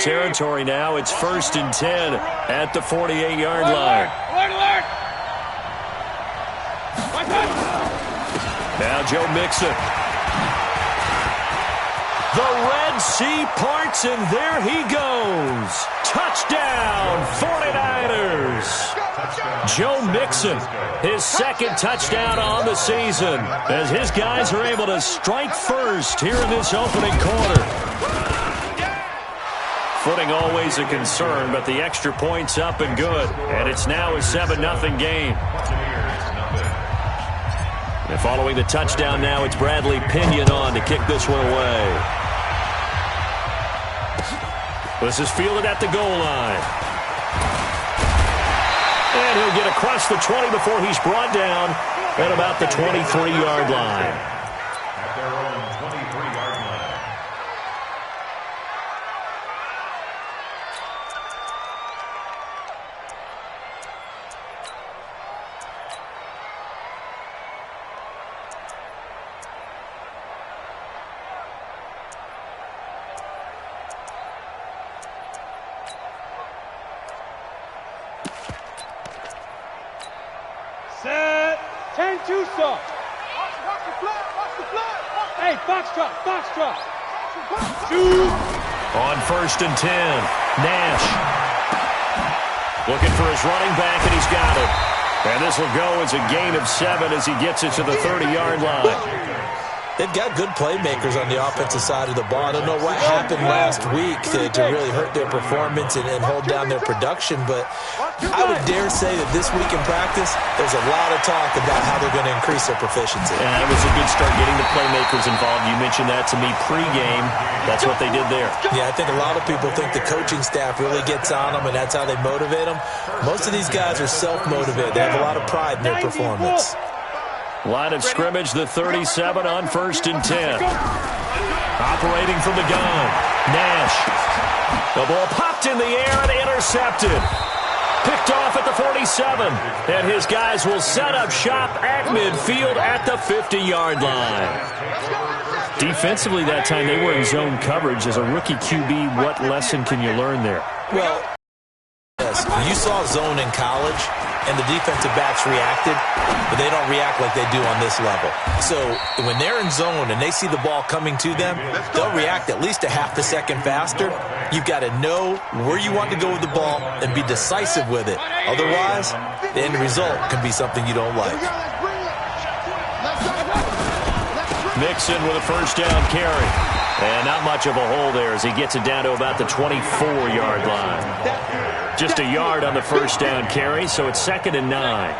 territory now. It's 1st and 10 at the 48-yard line. Now Joe Mixon. The Red Sea parts, and there he goes. Touchdown, 49ers. Joe Mixon, his second touchdown on the season, as his guys are able to strike first here in this opening quarter. Footing always a concern, but the extra point's up and good, and it's now a 7-0 game. And following the touchdown now, it's Bradley Pinion on to kick this one away. This is fielded at the goal line. And he'll get across the 20 before he's brought down at about the 23-yard line. At their own 23-yard line. Set. 10-2 stop. Watch the flag. Hey, foxtrot. Shoot. On 1st and 10, Nash. Looking for his running back, and he's got it. And this will go as a gain of 7 as he gets it to the 30-yard line. They've got good playmakers on the offensive side of the ball. I don't know what happened last week to really hurt their performance and hold down their production, but I would dare say that this week in practice, there's a lot of talk about how they're going to increase their proficiency. And it was a good start getting the playmakers involved. You mentioned that to me pregame. That's what they did there. Yeah, I think a lot of people think the coaching staff really gets on them, and that's how they motivate them. Most of these guys are self-motivated. They have a lot of pride in their performance. Line of scrimmage, the 37 on 1st and 10. Operating from the gun, Nash. The ball popped in the air and intercepted. Picked off at the 47. And his guys will set up shop at midfield at the 50-yard line. Defensively that time, they were in zone coverage. As a rookie QB, what lesson can you learn there? Well, yes, you saw zone in college, and the defensive backs reacted, but they don't react like they do on this level. So when they're in zone and they see the ball coming to them, they'll react at least a half a second faster. You've got to know where you want to go with the ball and be decisive with it. Otherwise, the end result can be something you don't like. Mixon with a first down carry. And not much of a hole there as he gets it down to about the 24-yard line. Just a yard on the first down carry, so it's 2nd and 9.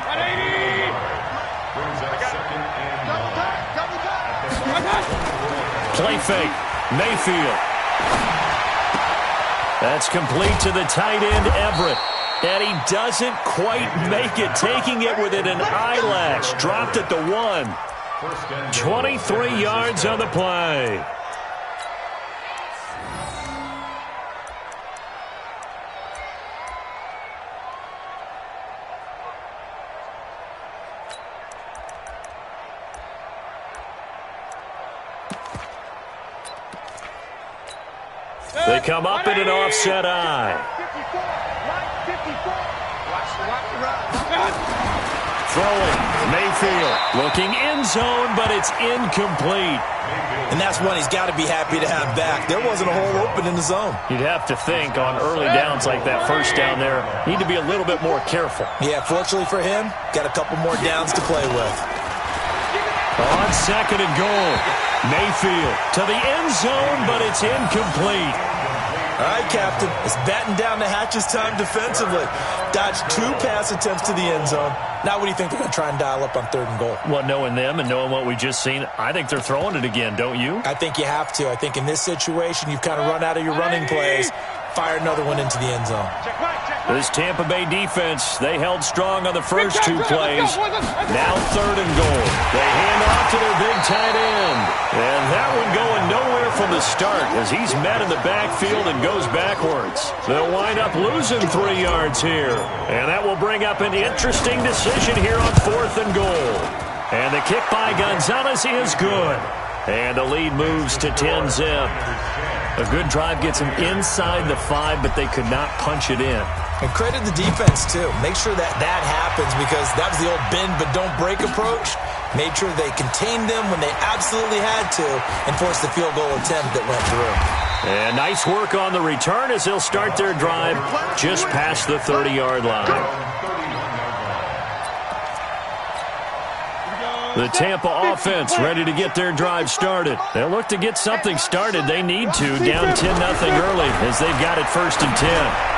Play fake. Mayfield. That's complete to the tight end, Everett. And he doesn't quite make it, taking it within an eyelash. Dropped at the 1. 23 yards on the play. They come up in an offset eye. Throwing, Mayfield looking end zone, but it's incomplete. And that's one he's got to be happy to have back. There wasn't a hole open in the zone. You'd have to think on early downs like that first down there, need to be a little bit more careful. Yeah, fortunately for him, got a couple more downs to play with. On 2nd and goal, Mayfield to the end zone, but it's incomplete. All right, Captain, it's batten down the hatches time defensively. Dodged 2 pass attempts to the end zone. Now what do you think they're going to try and dial up on 3rd and goal? Well, knowing them and knowing what we just seen, I think they're throwing it again, don't you? I think you have to. I think in this situation, you've kind of run out of your running plays. Fire another one into the end zone. This Tampa Bay defense, they held strong on the first 2 plays. Now 3rd and goal. They hand off to their big tight end. And that one going nowhere from the start as he's met in the backfield and goes backwards. They'll wind up losing 3 yards here. And that will bring up an interesting decision here on 4th and goal. And the kick by Gonzalez is good. And the lead moves to 10-zip. A good drive gets them inside the 5, but they could not punch it in. And credit the defense, too. Make sure that happens because that was the old bend but don't break approach. Made sure they contained them when they absolutely had to and forced the field goal attempt that went through. And nice work on the return as they'll start their drive just past the 30-yard line. The Tampa offense ready to get their drive started. They'll look to get something started. They need to, down 10-0 early as they've got it 1st and 10.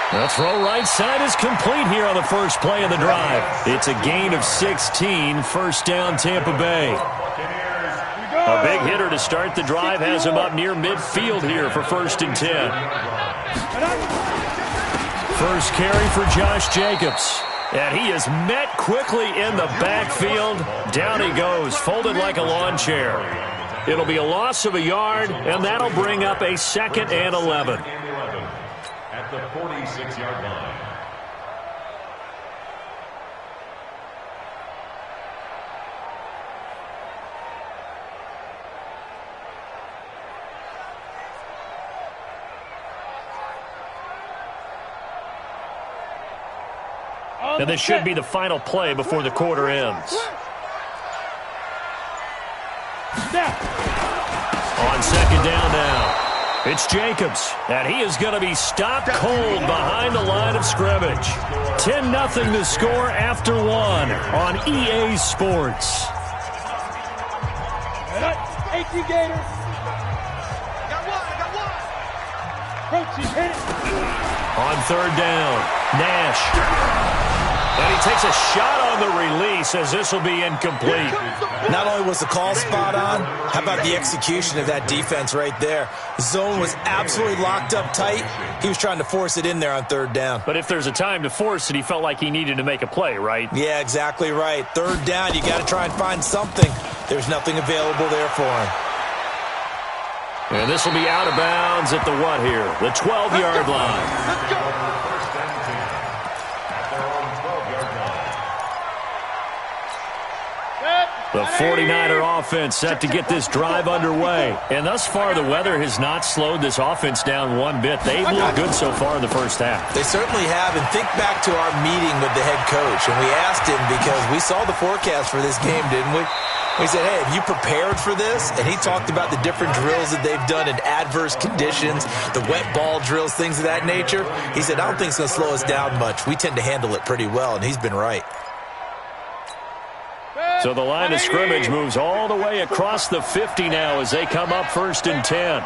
The throw right side is complete here on the first play of the drive. It's a gain of 16, first down Tampa Bay. A big hitter to start the drive has him up near midfield here for 1st and 10. First carry for Josh Jacobs. And he is met quickly in the backfield. Down he goes, folded like a lawn chair. It'll be a loss of a yard, and that'll bring up a 2nd and 11. At the 46-yard line. And this should be the final play before the quarter ends. On 2nd down now. It's Jacobs, and he is going to be stopped cold behind the line of scrimmage. 10-0 the score after 1 on EA Sports. 18 Gators. Coach, he's hit it. On 3rd down, Nash. And he takes a shot on the release as this will be incomplete. Not only was the call spot on, how about the execution of that defense right there? The zone was absolutely locked up tight. He was trying to force it in there on 3rd down. But if there's a time to force it, he felt like he needed to make a play, right? Yeah, exactly right. 3rd down, you got to try and find something. There's nothing available there for him. And this will be out of bounds at the what here? The 12-yard line. Let's go. First and 10. At their own 12-yard line. The 49er offense set to get this drive underway. And thus far, the weather has not slowed this offense down one bit. They've looked good so far in the first half. They certainly have. And think back to our meeting with the head coach. And we asked him because we saw the forecast for this game, didn't we? We said, hey, have you prepared for this? And he talked about the different drills that they've done in adverse conditions, the wet ball drills, things of that nature. He said, I don't think it's going to slow us down much. We tend to handle it pretty well, and he's been right. So the line of scrimmage moves all the way across the 50 now as they come up 1st and 10.